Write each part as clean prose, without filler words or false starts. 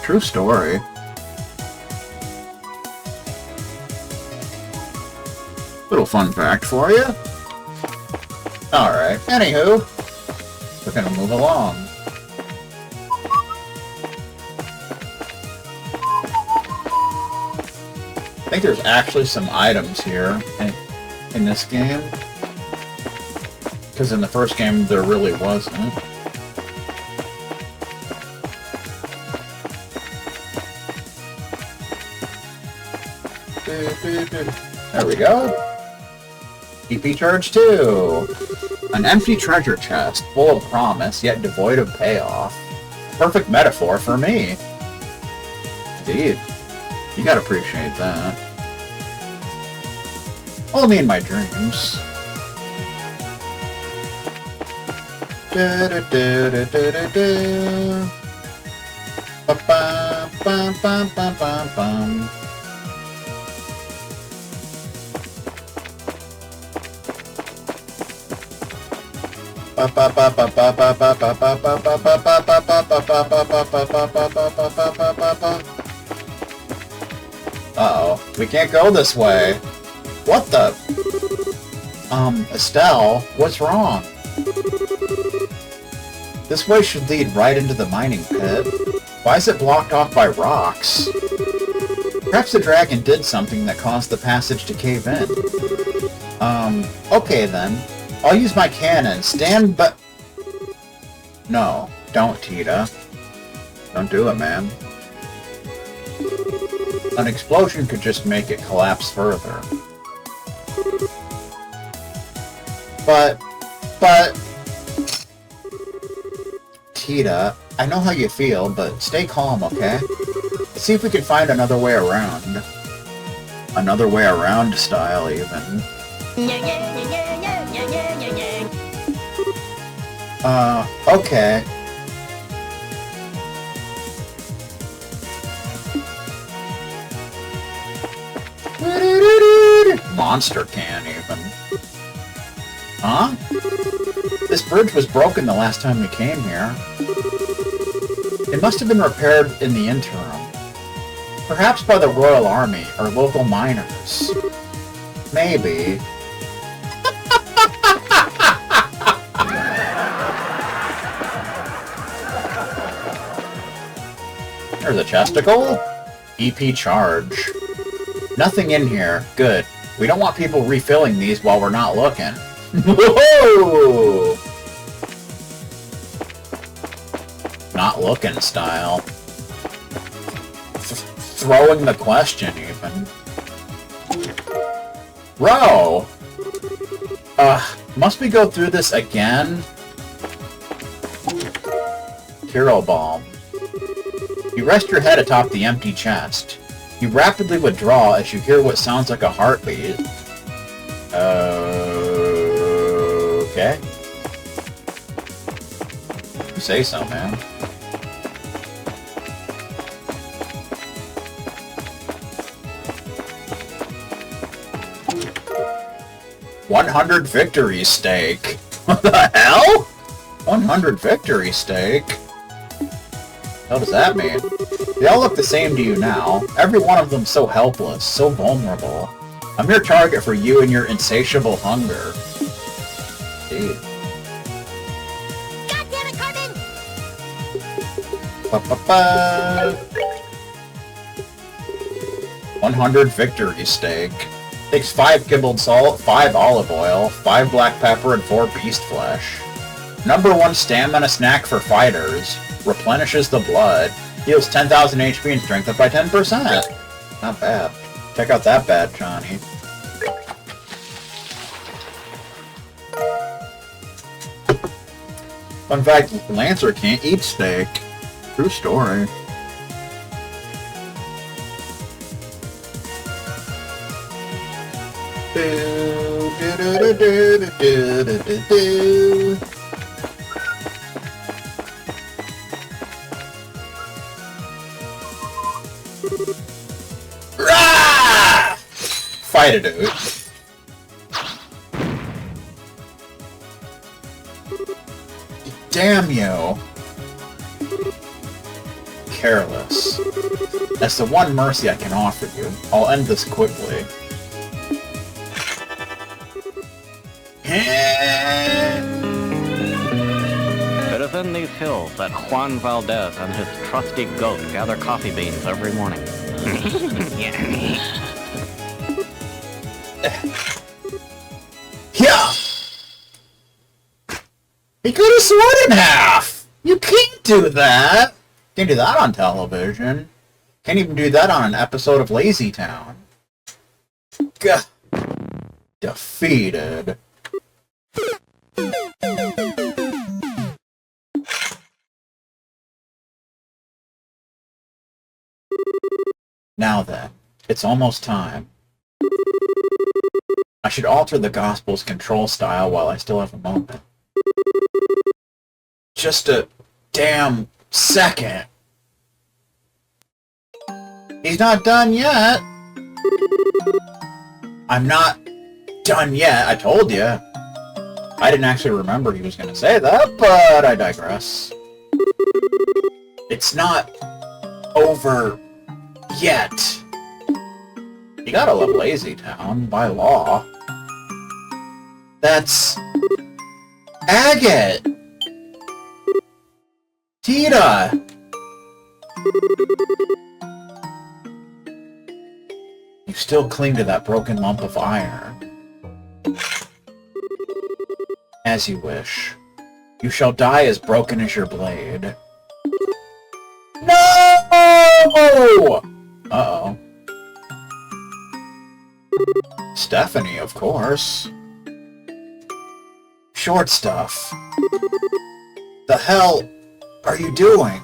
True story. Little fun fact for you. Alright, anywho, we're gonna move along. I think there's actually some items here in this game. Because in the first game, there really wasn't. There we go. EP Charge 2. An empty treasure chest, full of promise, yet devoid of payoff. Perfect metaphor for me. Indeed. You gotta appreciate that. Only in my dreams. Ba-bum-bum-bum-bum-bum. Uh-oh. We can't go this way. What the? Estelle, what's wrong? This way should lead right into the mining pit. Why is it blocked off by rocks? Perhaps the dragon did something that caused the passage to cave in. Okay then. I'll use my cannon. Stand but... No, don't, Tita. Don't do it, man. An explosion could just make it collapse further. But... Tita, I know how you feel, but stay calm, okay? Let's see if we can find another way around. Another way around style, even. Okay. Monster can, even. Huh? This bridge was broken the last time we came here. It must have been repaired in the interim. Perhaps by the Royal Army or local miners. Maybe. There's a chesticle? EP Charge. Nothing in here. Good. We don't want people refilling these while we're not looking. Whoa! Not looking style. Throwing the question, even. Bro! Must we go through this again? Hero Balm. You rest your head atop the empty chest. You rapidly withdraw as you hear what sounds like a heartbeat. Okay. You say so, man. $100 victory stake. What the hell? 100 victory stake? What does that mean? They all look the same to you now. Every one of them so helpless, so vulnerable. A mere target for you and your insatiable hunger. Dude. God damn it, Carbon! Ba-ba-ba. 100 victory stake. Takes 5 kibbled salt, 5 olive oil, 5 black pepper, and 4 beast flesh. #1 stamina snack for fighters. Replenishes the blood. Heals 10,000 HP and strength up by 10%. Not bad. Check out that bad, Johnny. Fun fact, Lancer can't eat steak. True story. Fight it, dude. Damn you. careless. That's the one mercy I can offer you. I'll end this quickly. It is in these hills that Juan Valdez and his trusty goat gather coffee beans every morning. Yeah! He cut his sword in half! You can't do that! Can't do that on television. Can't even do that on an episode of Lazy Town. Gah. Defeated. Now then, it's almost time. I should alter the Gospel's control style while I still have a moment. Just a damn second. He's not done yet. I'm not done yet, I told you. I didn't actually remember he was going to say that, but I digress. It's not over yet. You gotta love Lazy Town, by law. That's Agate! Tita! You still cling to that broken lump of iron. As you wish. You shall die as broken as your blade. No! Uh-oh. Stephanie, of course. Short stuff. The hell are you doing?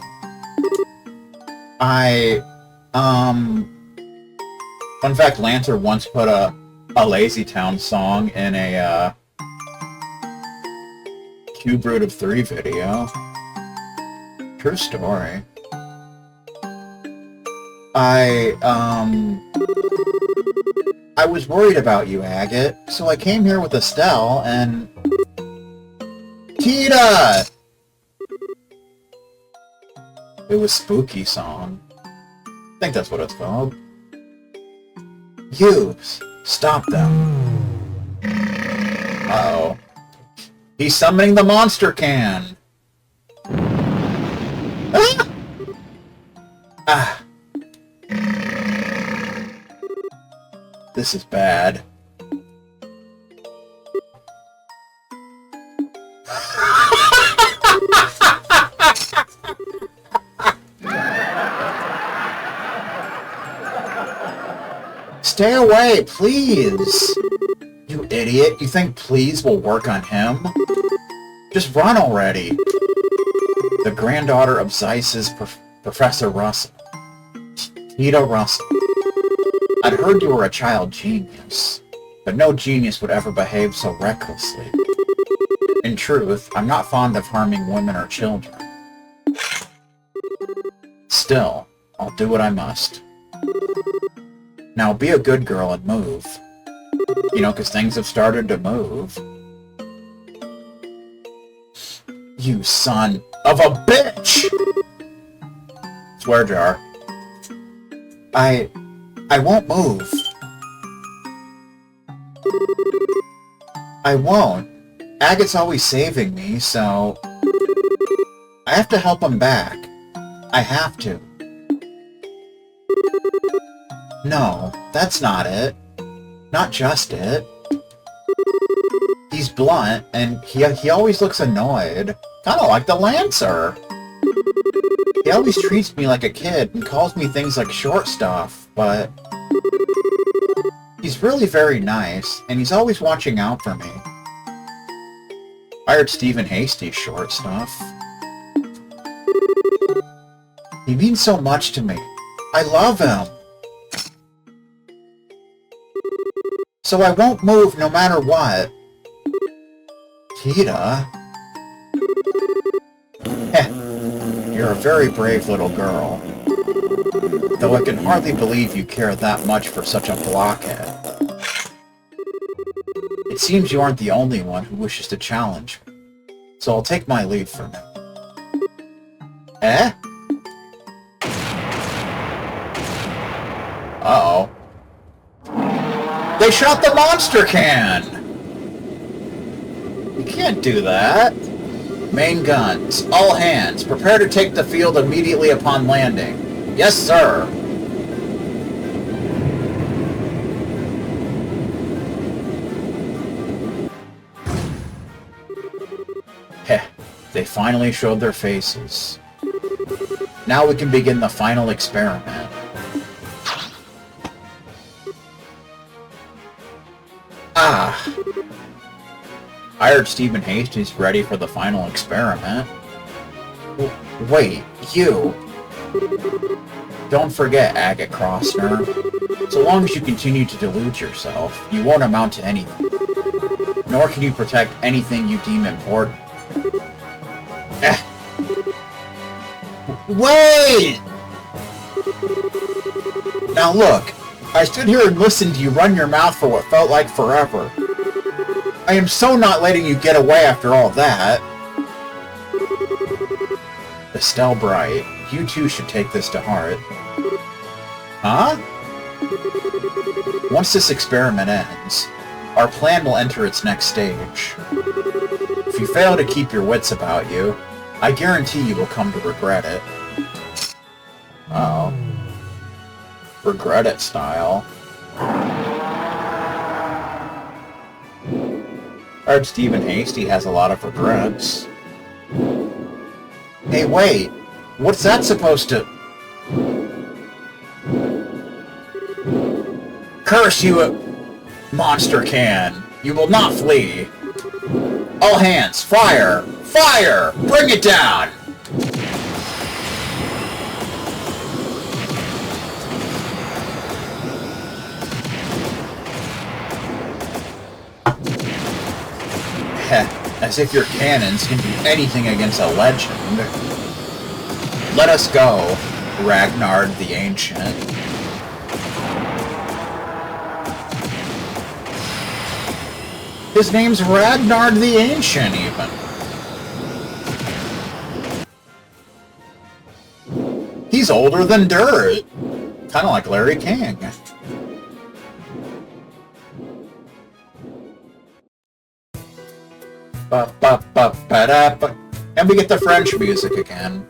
Fun fact, Lancer once put a Lazy Town song in a, Cube Root of 3 video. True story. I was worried about you, Agate, so I came here with Estelle and... Tita! It was Spooky Song. I think that's what it's called. You! Stop them! Uh-oh. He's summoning the monster can! Ah! Ah! This is bad. Stay away, please! You idiot, you think please will work on him? Just run already! The granddaughter of Zeiss's Professor Russell. Tita Russell. I'd heard you were a child genius, but no genius would ever behave so recklessly. In truth, I'm not fond of harming women or children. Still, I'll do what I must. Now be a good girl and move. You know, because things have started to move. You son of a bitch! Swear jar. I won't move. I won't. Agate's always saving me, so... I have to help him back. I have to. No, that's not it. Not just it. He's blunt, and he always looks annoyed. Kinda like the Lancer. He always treats me like a kid and calls me things like short stuff, but... he's really very nice, and he's always watching out for me. I heard Stephen Hasty's short stuff. He means so much to me. I love him. So I won't move no matter what. Tita? Heh. You're a very brave little girl. Though I can hardly believe you care that much for such a blockhead. It seems you aren't the only one who wishes to challenge me. So I'll take my leave for now. Eh? Uh-oh. They shot the monster can! You can't do that. Main guns. All hands. Prepare to take the field immediately upon landing. Yes, sir. Heh. They finally showed their faces. Now we can begin the final experiment. Ah. I heard Stephen Hastings ready for the final experiment. Wait, you. Don't forget, Agate Crossner. So long as you continue to delude yourself, you won't amount to anything. Nor can you protect anything you deem important. Wait! Now look, I stood here and listened to you run your mouth for what felt like forever. I am so not letting you get away after all that. Estelle Bright, you too should take this to heart. Huh? Once this experiment ends, our plan will enter its next stage. If you fail to keep your wits about you, I guarantee you will come to regret it. Uh-oh. Regret it style. I heard Stephen Hasty has a lot of regrets. Hey, wait! What's that supposed to... Curse you, monster can! You will not flee! All hands, fire! Fire! Bring it down! As if your cannons can do anything against a legend. Let us go, Ragnar the Ancient. His name's Ragnar the Ancient, even. He's older than dirt. Kinda like Larry King. And we get the French music again.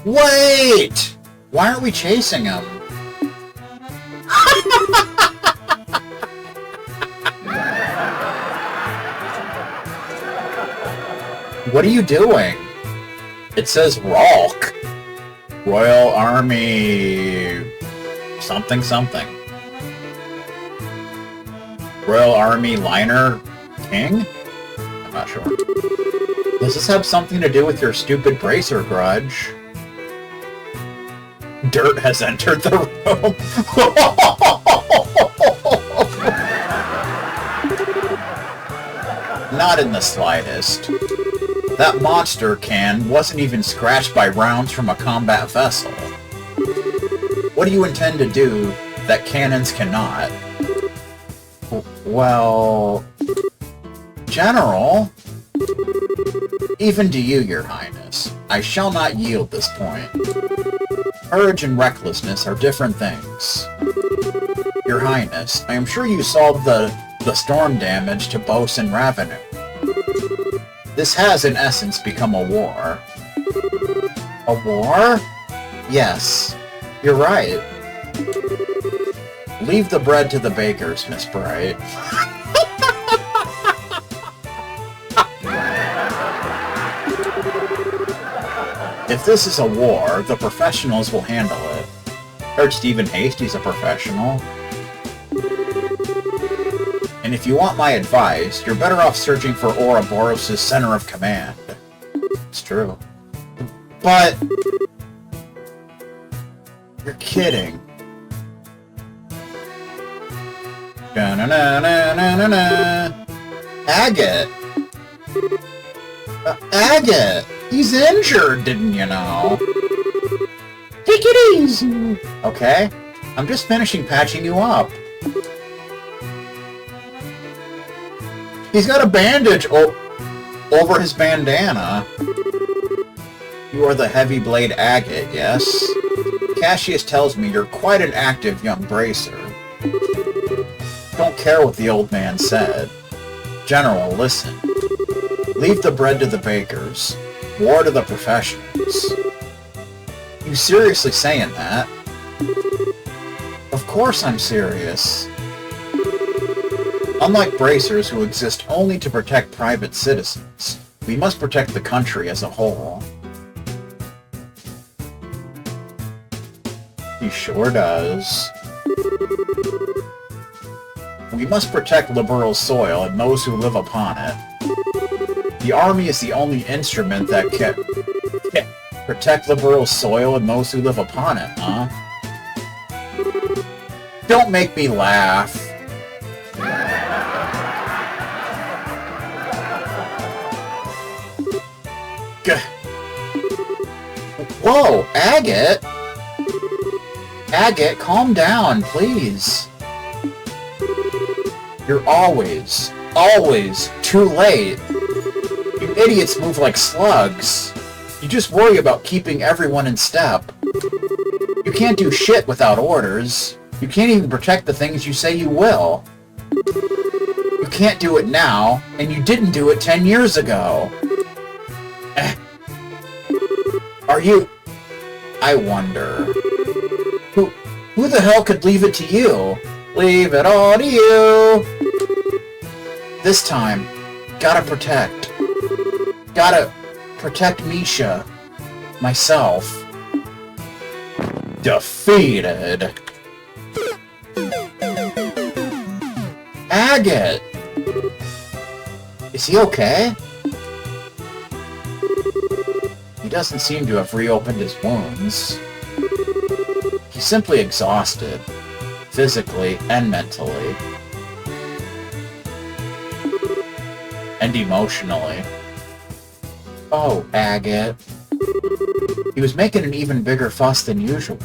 Wait! Why aren't we chasing him? What are you doing? It says Ralk. Royal Army... something something. Royal Army Liner King? I'm not sure. Does this have something to do with your stupid bracer grudge? Dirt has entered the room. Not in the slightest. That monster can wasn't even scratched by rounds from a combat vessel. What do you intend to do that cannons cannot? Well... General? Even to you, your highness, I shall not yield this point. Courage and recklessness are different things. Your highness, I am sure you solved the storm damage to Bosun Ravenou. This has, in essence, become a war. A war? Yes, you're right. Leave the bread to the bakers, Miss Bright. If this is a war, the professionals will handle it. Heard Stephen Hasty's a professional. And if you want my advice, you're better off searching for Ouroboros' center of command. It's true. But... you're kidding. Da-na-na-na-na-na-na. Agate! Agate! He's injured, didn't you know? Take it easy! Okay, I'm just finishing patching you up. He's got a bandage over his bandana. You are the heavy blade Agate, yes? Cassius tells me you're quite an active young bracer. Don't care what the old man said. General, listen. Leave the bread to the bakers. War to the professionals. You seriously saying that? Of course I'm serious. Unlike bracers who exist only to protect private citizens, we must protect the country as a whole. He sure does. We must protect liberal soil and those who live upon it. The army is the only instrument that can protect liberal soil and those who live upon it, huh? Don't make me laugh. Whoa, Agate! Agate, calm down, please. You're always too late. You idiots move like slugs. You just worry about keeping everyone in step. You can't do shit without orders. You can't even protect the things you say you will. You can't do it now, and you didn't do it 10 years ago. Are you... I wonder... Who the hell could leave it to you? Leave it all to you! This time, gotta protect. Gotta protect Misha. Myself. Defeated. Agate! Is he okay? He doesn't seem to have reopened his wounds. He's simply exhausted, physically and mentally. And emotionally. Oh, Agate. He was making an even bigger fuss than usual.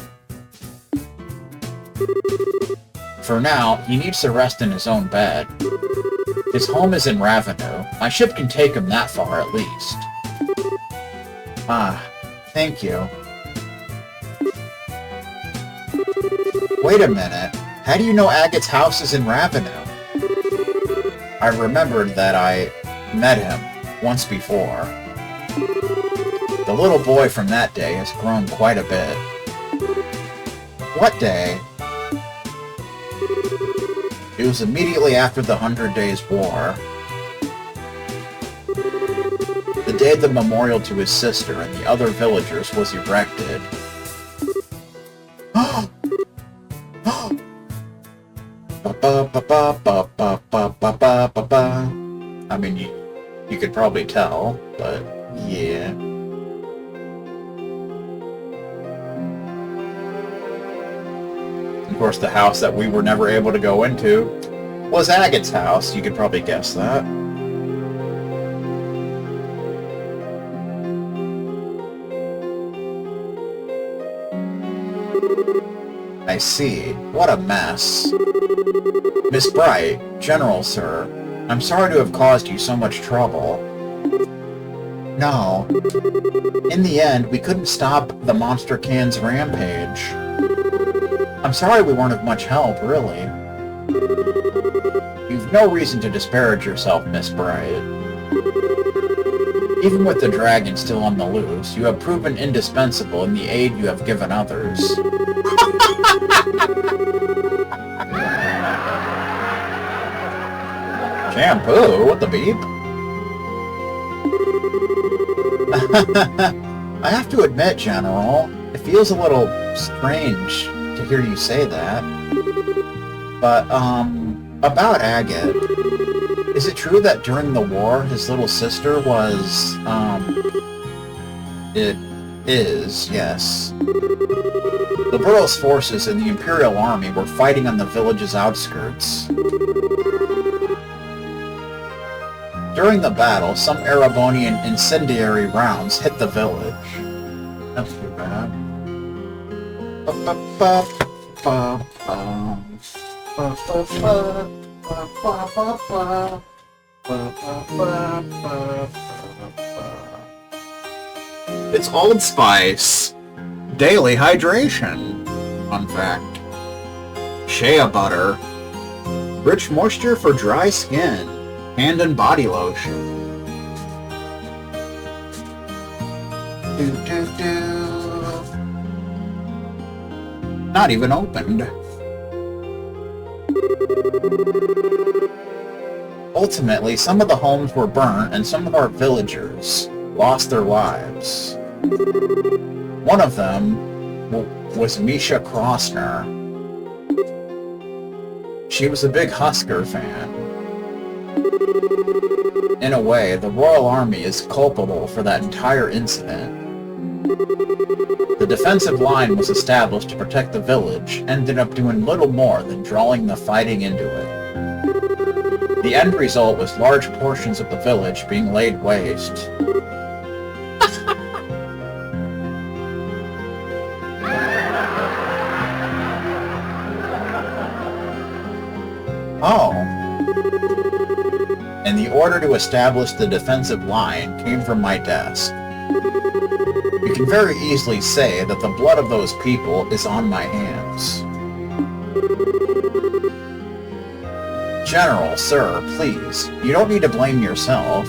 For now, he needs to rest in his own bed. His home is in Ravenou. My ship can take him that far at least. Ah, thank you. Wait a minute. How do you know Agate's house is in Ravenou? I remembered that I met him once before. The little boy from that day has grown quite a bit. What day? It was immediately after the 100 Days War. The day the memorial to his sister and the other villagers was erected. I mean, you could probably tell, but yeah. Of course, the house that we were never able to go into was Agate's house. You could probably guess that. I see. What a mess. Miss Bright, General, sir, I'm sorry to have caused you so much trouble. No. In the end, we couldn't stop the Monster Can's rampage. I'm sorry we weren't of much help, really. You've no reason to disparage yourself, Miss Bright. Even with the dragon still on the loose, you have proven indispensable in the aid you have given others. Shampoo? What the beep? I have to admit, General, it feels a little strange to hear you say that. But, about Agate, is it true that during the war his little sister was, It is, yes. The Burrow's forces and the Imperial Army were fighting on the village's outskirts. During the battle, some Erebonian incendiary rounds hit the village. That's too bad. It's Old Spice. daily hydration. Fun fact. Shea butter. Rich moisture for dry skin. Hand and body lotion. Not even opened. Ultimately, some of the homes were burnt and some of our villagers lost their lives. One of them was Misha Krosner. She was a big Husker fan. In a way, the Royal Army is culpable for that entire incident. The defensive line was established to protect the village, and ended up doing little more than drawing the fighting into it. The end result was large portions of the village being laid waste. Oh. And the order to establish the defensive line came from my desk. You can very easily say that the blood of those people is on my hands. General, sir, please, you don't need to blame yourself.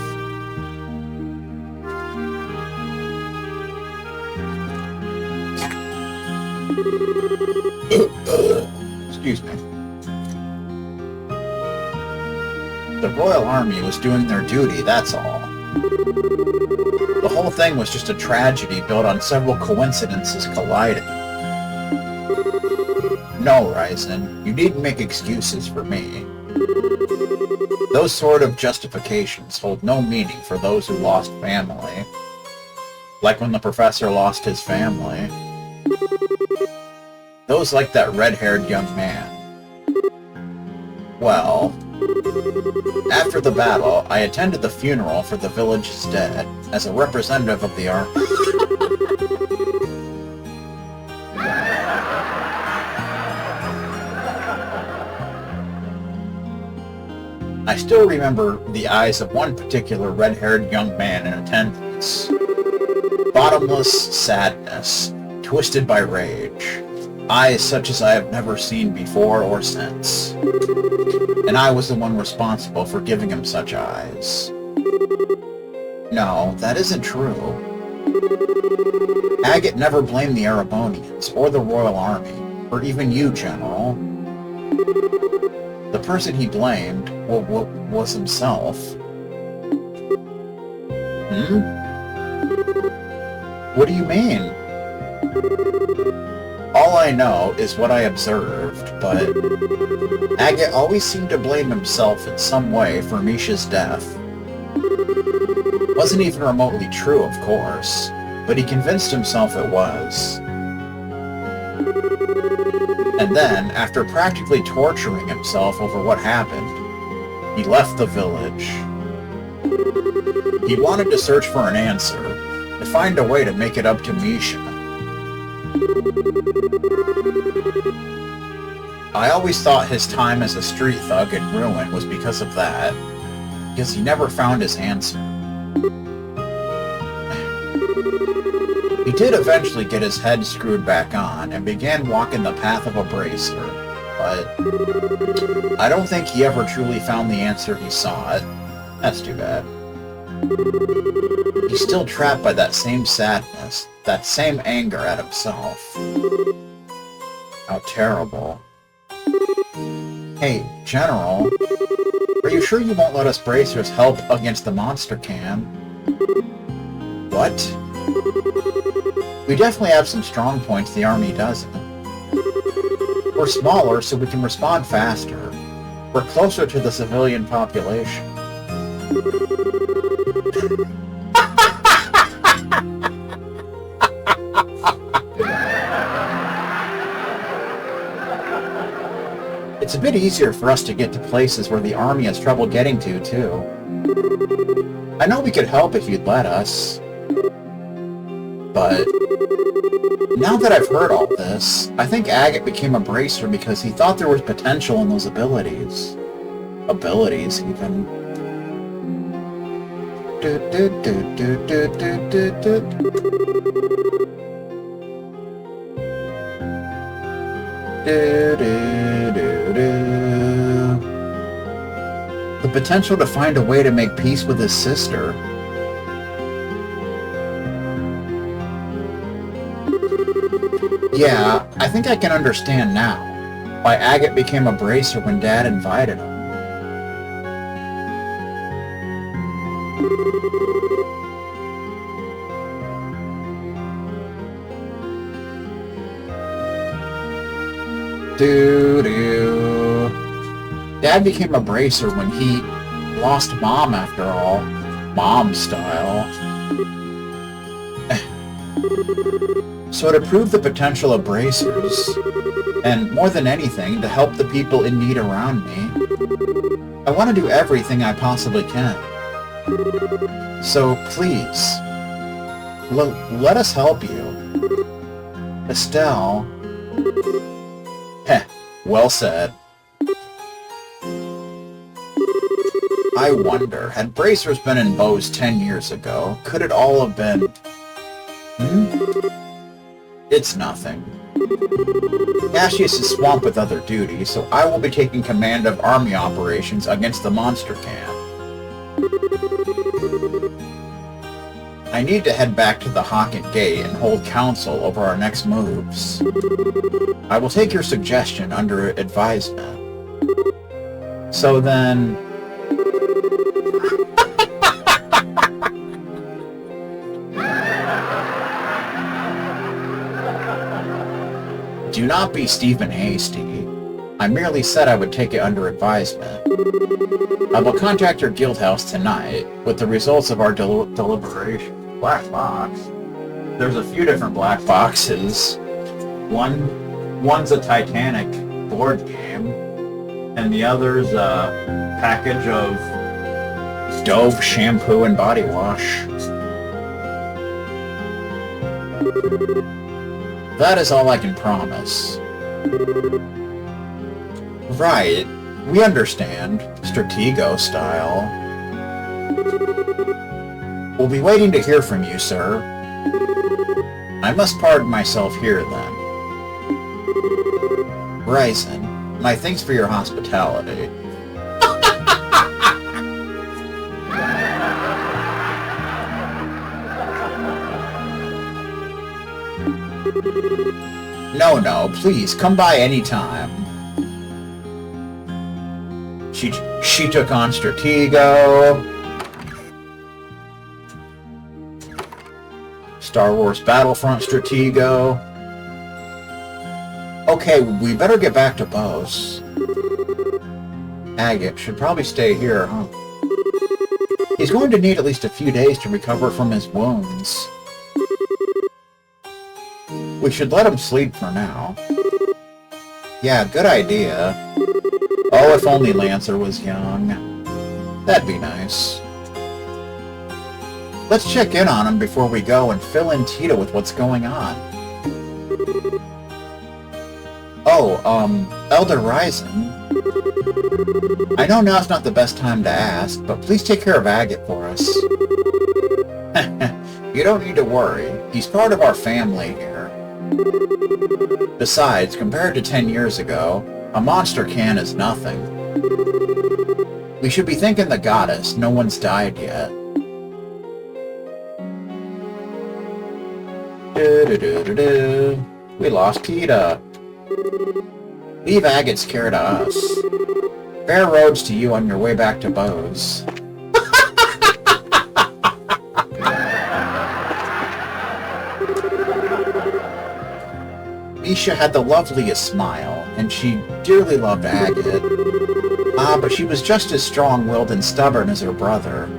Excuse me. The Royal Army was doing their duty, that's all. The whole thing was just a tragedy built on several coincidences colliding. No, Ryzen, you needn't make excuses for me. Those sort of justifications hold no meaning for those who lost family. Like when the professor lost his family. Those like that red-haired young man. Well, after the battle, I attended the funeral for the village's dead as a representative of the army. I still remember the eyes of one particular red-haired young man in attendance. Bottomless sadness, twisted by rage. Eyes such as I have never seen before or since. And I was the one responsible for giving him such eyes. No, that isn't true. Agate never blamed the Erebonians or the Royal Army, or even you, General. The person he blamed was himself. What do you mean? All I know is what I observed, but Agate always seemed to blame himself in some way for Misha's death. Wasn't even remotely true, of course, but he convinced himself it was. And then, after practically torturing himself over what happened, he left the village. He wanted to search for an answer, to find a way to make it up to Misha. I always thought his time as a street thug in ruin was because of that, because he never found his answer. He did eventually get his head screwed back on and began walking the path of a bracer, but I don't think he ever truly found the answer he sought. That's too bad. He's still trapped by that same sadness, that same anger at himself. How terrible. Hey, General, are you sure you won't let us bracers help against the monster cam? What? We definitely have some strong points the army doesn't. We're smaller so we can respond faster. We're closer to the civilian population. It's a bit easier for us to get to places where the army has trouble getting to, too. I know we could help if you'd let us. But now that I've heard all this, I think Agate became a bracer because he thought there was potential in those abilities. Abilities, even. Do, do, do, do. The potential to find a way to make peace with his sister. Yeah, I think I can understand now why Agate became a bracer when Dad invited him. Doo-doo. Dad became a bracer when he lost Mom after all. Mom style. So to prove the potential of bracers, and more than anything, to help the people in need around me, I want to do everything I possibly can. So please, let us help you. Estelle. Heh, well said. I wonder, had bracers been in Bose 10 years ago, could it all have been... It's nothing. Cassius is swamped with other duties, so I will be taking command of army operations against the monster camp. I need to head back to the Agate and hold council over our next moves. I will take your suggestion under advisement. So then... Do not be Stephen Hasty. I merely said I would take it under advisement. I will contact your guild house tonight with the results of our deliberation. Black box? There's a few different black boxes. One's a Titanic board game, and the other's a package of Dove shampoo and body wash. That is all I can promise. Right, we understand. Stratego style. We'll be waiting to hear from you, sir. I must pardon myself here, then. Ryzen, my thanks for your hospitality. No, please, come by any time. She took on Stratego. Star Wars Battlefront Stratego. Okay, we better get back to Bose. Agate should probably stay here, huh? He's going to need at least a few days to recover from his wounds. We should let him sleep for now. Yeah, good idea. Oh, if only Lancer was young. That'd be nice. Let's check in on him before we go and fill in Tito with what's going on. Oh, Elder Ryzen. I know now's not the best time to ask, but please take care of Agate for us. You don't need to worry. He's part of our family here. Besides, compared to 10 years ago, a monster can is nothing. We should be thanking the goddess. No one's died yet. We lost Tita. Leave Agate's care to us. Fair roads to you on your way back to Bose. Misha had the loveliest smile, and she dearly loved Agate. But she was just as strong-willed and stubborn as her brother.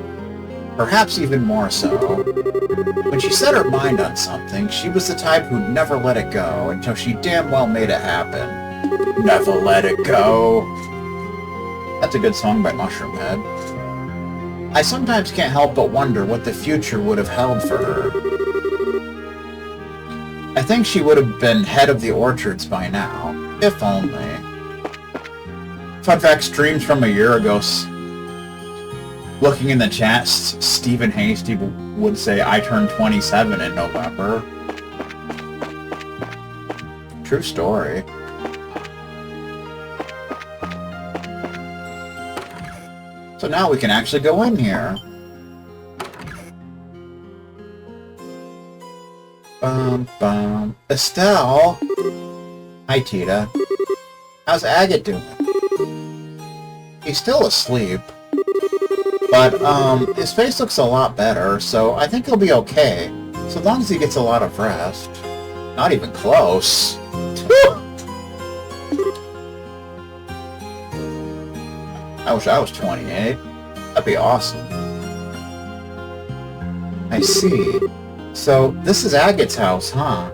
Perhaps even more so. When she set her mind on something, she was the type who'd never let it go until she damn well made it happen. Never let it go. That's a good song by Mushroomhead. I sometimes can't help but wonder what the future would have held for her. I think she would have been head of the orchards by now, if only. Fun fact, streams from a year ago. Looking in the chat, Stephen Hasty would say, I turned 27 in November. True story. So now we can actually go in here. Estelle? Hi, Tita. How's Agate doing? He's still asleep. But, his face looks a lot better, so I think he'll be okay. So long as he gets a lot of rest. Not even close. I wish I was 28. That'd be awesome. I see. So, this is Agate's house, huh?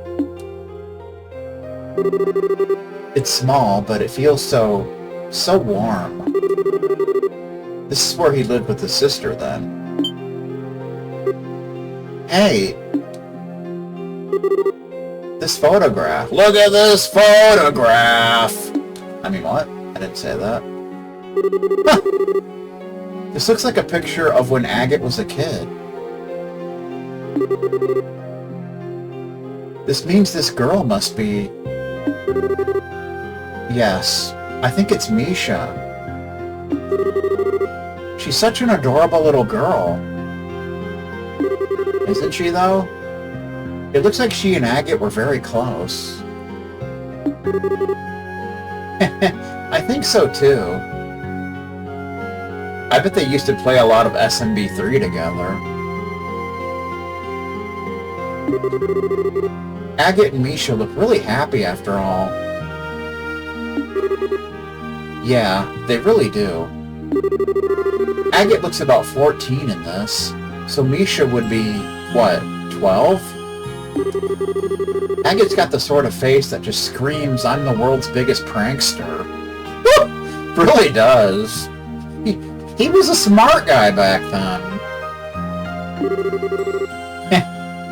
It's small, but it feels so warm. This is where he lived with his sister, then. Hey! This photograph. Look at this photograph! I mean, what? I didn't say that. Huh. This looks like a picture of when Agate was a kid. This means this girl must be... Yes, I think it's Misha. She's such an adorable little girl. Isn't she, though? It looks like she and Agate were very close. I think so, too. I bet they used to play a lot of SMB3 together. Agate and Misha look really happy after all. Yeah, they really do. Agate looks about 14 in this, so Misha would be, what, 12? Agate's got the sort of face that just screams, I'm the world's biggest prankster. Really does. He was a smart guy back then.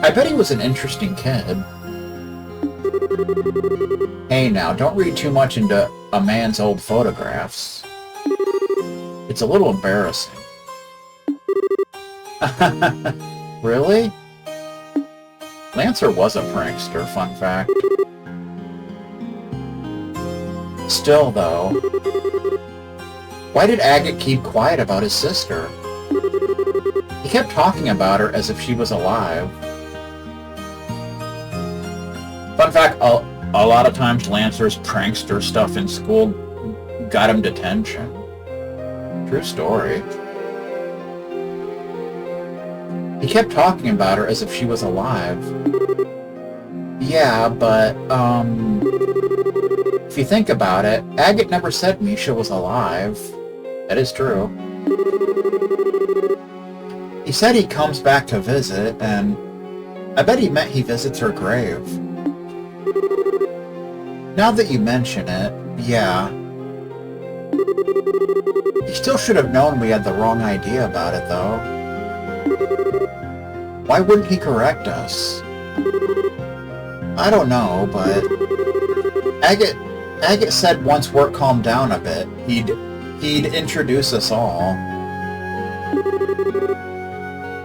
I bet he was an interesting kid. Hey now, don't read too much into a man's old photographs. It's a little embarrassing. Really? Lancer was a prankster, fun fact. Still, though, why did Agate keep quiet about his sister? He kept talking about her as if she was alive. Fun fact, a lot of times Lancer's prankster stuff in school got him detention. True story. He kept talking about her as if she was alive. Yeah, but, if you think about it, Agate never said Misha was alive. That is true. He said he comes back to visit, and I bet he meant he visits her grave. Now that you mention it, yeah. He still should have known we had the wrong idea about it, though. Why wouldn't he correct us? I don't know, but... Agate said once work calmed down a bit, he'd introduce us all.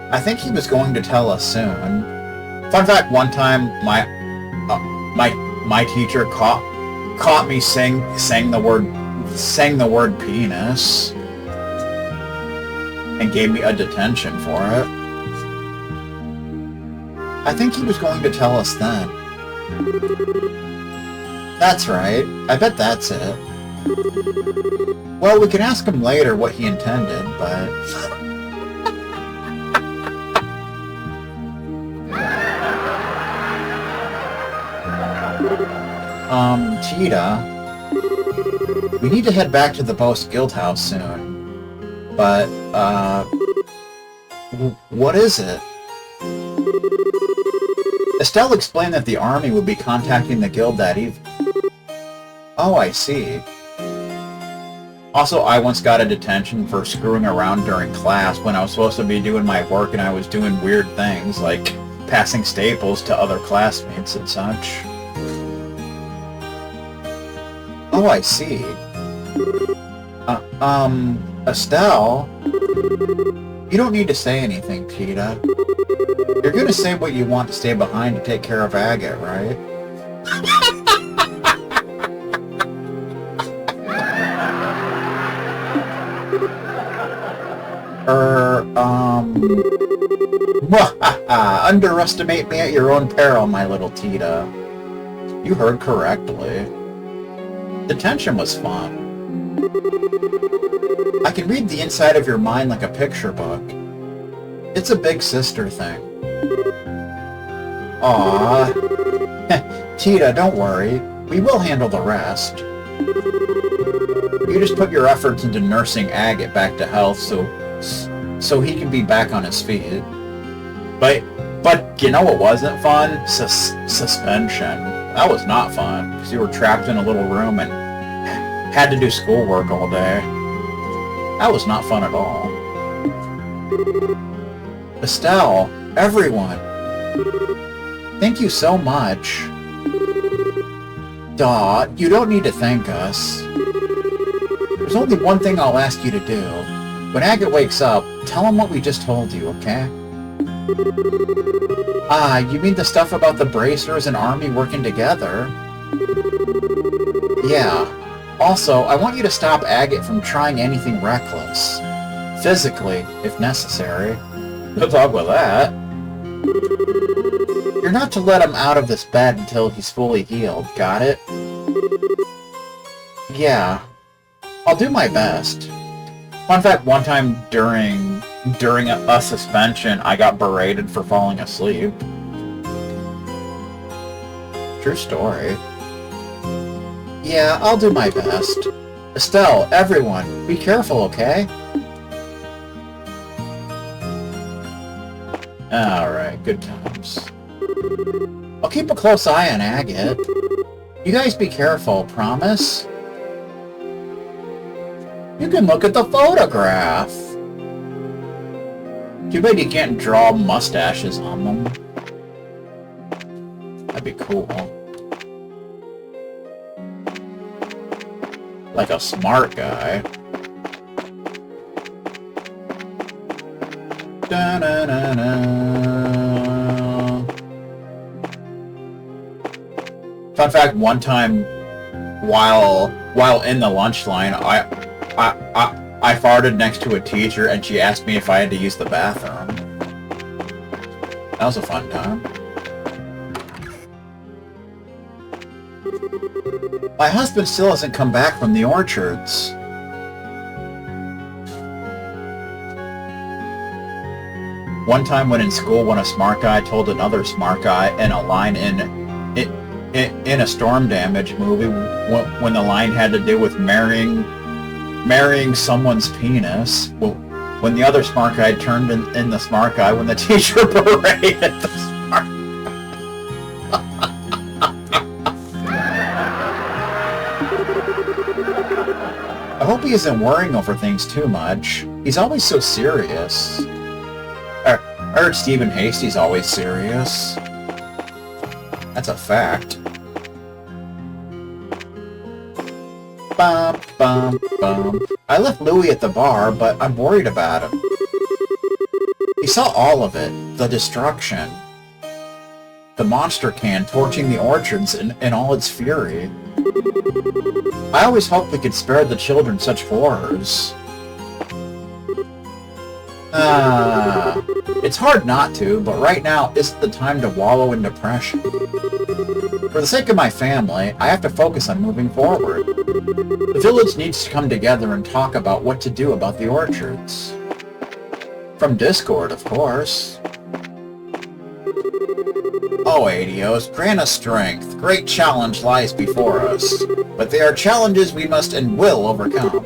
I think he was going to tell us soon. Fun fact, one time, my teacher caught me saying the word penis and gave me a detention for it. I think he was going to tell us then. That's right. I bet that's it. Well, we can ask him later what he intended, but... Cheetah, we need to head back to the Boast Guild House soon. But, what is it? Estelle explained that the army would be contacting the guild that evening. Oh, I see. Also, I once got a detention for screwing around during class when I was supposed to be doing my work and I was doing weird things, like passing staples to other classmates and such. Oh, I see. Estelle? You don't need to say anything, Cheetah. You're gonna say what you want to stay behind to take care of Agate, right? Underestimate me at your own peril, my little Tita. You heard correctly. Detention was fun. I can read the inside of your mind like a picture book. It's a big sister thing. Aww. Tita, don't worry. We will handle the rest. You just put your efforts into nursing Agate back to health so he can be back on his feet. But you know what wasn't fun? Suspension. That was not fun, because you were trapped in a little room and had to do schoolwork all day. That was not fun at all. Estelle, everyone, thank you so much. Duh, you don't need to thank us. There's only one thing I'll ask you to do. When Agate wakes up, tell him what we just told you, okay? Ah, you mean the stuff about the bracers and army working together? Yeah. Also, I want you to stop Agate from trying anything reckless. Physically, if necessary. Good luck with that. You're not to let him out of this bed until he's fully healed, got it? Yeah. I'll do my best. Fun fact, one time during a suspension, I got berated for falling asleep. True story. Yeah, I'll do my best. Estelle, everyone, be careful, okay? Alright, good times. I'll keep a close eye on Agate. You guys be careful, promise? You can look at the photograph! Too bad you can't draw mustaches on them. That'd be cool. Like a smart guy. Da-na-na-na. Fun fact, one time while in the lunch line, I farted next to a teacher and she asked me if I had to use the bathroom. That was a fun time. My husband still hasn't come back from the orchards. One time when in school, when a smart guy told another smart guy in a line in a storm damage movie, when the line had to do with marrying someone's penis, when the other smart guy turned in the smart guy when the teacher berated the smart I hope he isn't worrying over things too much. He's always so serious. I heard Stephen Hasty's always serious. That's a fact. Bum, bum, bum. I left Louis at the bar, but I'm worried about him. He saw all of it. The destruction. The monster can torching the orchards in all its fury. I always hoped we could spare the children such horrors. It's hard not to, but right now isn't the time to wallow in depression. For the sake of my family, I have to focus on moving forward. The village needs to come together and talk about what to do about the orchards. From Discord, of course. Oh, Adios, grant us strength. Great challenge lies before us. But they are challenges we must and will overcome.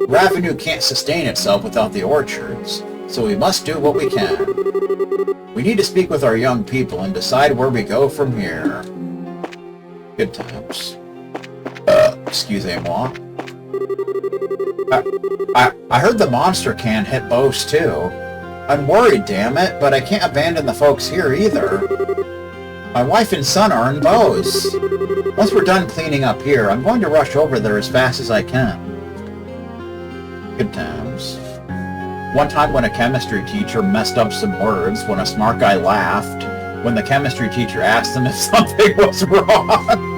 Revenue can't sustain itself without the orchards, so we must do what we can. We need to speak with our young people and decide where we go from here. Good times. Excusez-moi. I heard the monster can hit bows too. I'm worried, damn it, but I can't abandon the folks here either. My wife and son are in Bose. Once we're done cleaning up here, I'm going to rush over there as fast as I can. Good times. One time when a chemistry teacher messed up some words when a smart guy laughed, when the chemistry teacher asked him if something was wrong.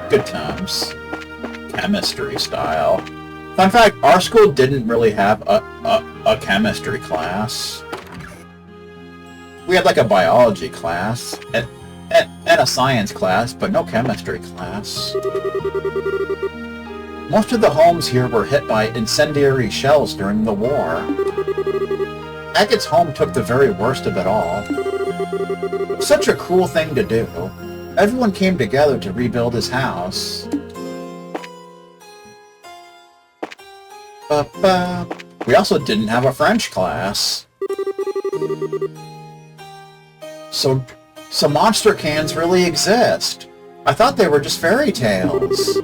Good times. chemistry style. Fun fact, our school didn't really have a chemistry class. We had like a biology class and a science class, but no chemistry class. Most of the homes here were hit by incendiary shells during the war. Agate's home took the very worst of it all. Such a cool thing to do. Everyone came together to rebuild his house. We also didn't have a French class. So monster cans really exist. I thought they were just fairy tales.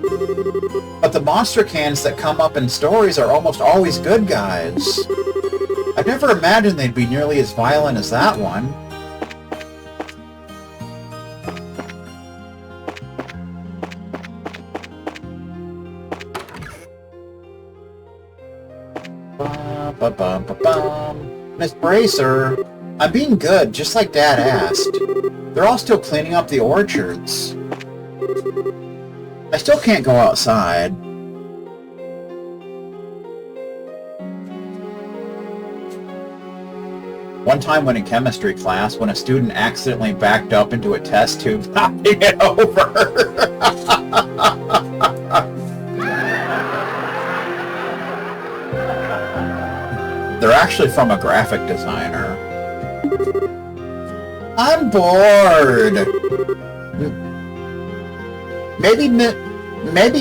But the monster cans that come up in stories are almost always good guys. I've never imagined they'd be nearly as violent as that one. Miss Bracer, I'm being good, just like Dad asked. They're all still cleaning up the orchards. I still can't go outside. One time when in chemistry class, when a student accidentally backed up into a test tube, knocking it over. They're actually from a graphic designer. I'm bored. Maybe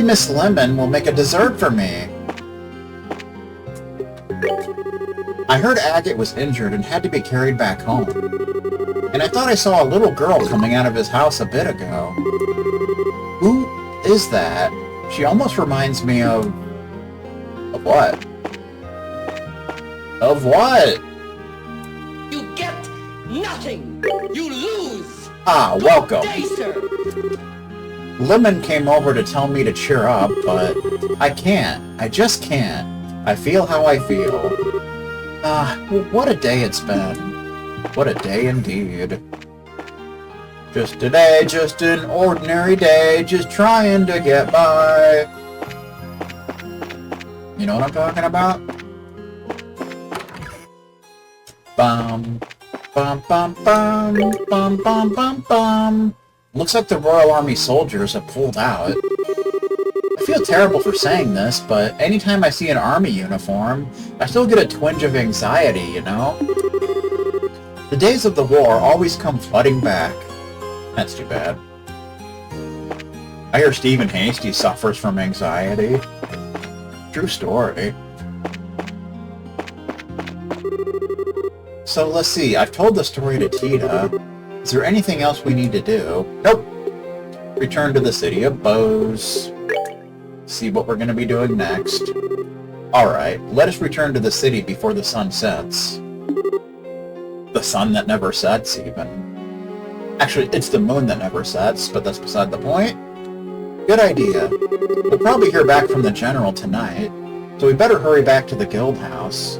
Miss Lemon will make a dessert for me. I heard Agate was injured and had to be carried back home. And I thought I saw a little girl coming out of his house a bit ago. Who is that? She almost reminds me of... Of what? Of what? You get nothing! You lose! Ah, welcome. Good day, sir. Lemon came over to tell me to cheer up, but I can't. I just can't. I feel how I feel. What a day it's been. What a day indeed. Just a day, just an ordinary day, just trying to get by. You know what I'm talking about? Bum, bum, bum, bum, bum, bum, bum, bum. Looks like the Royal Army soldiers have pulled out. I feel terrible for saying this, but anytime I see an army uniform, I still get a twinge of anxiety, you know? The days of the war always come flooding back. That's too bad. I hear Stephen Hasty suffers from anxiety. True story. So let's see, I've told the story to Tita. Is there anything else we need to do? Nope. Return to the City of Bows. See what we're going to be doing next. Alright, let us return to the city before the sun sets. The sun that never sets, even. Actually, it's the moon that never sets, but that's beside the point. Good idea. We'll probably hear back from the General tonight, so we better hurry back to the guild house.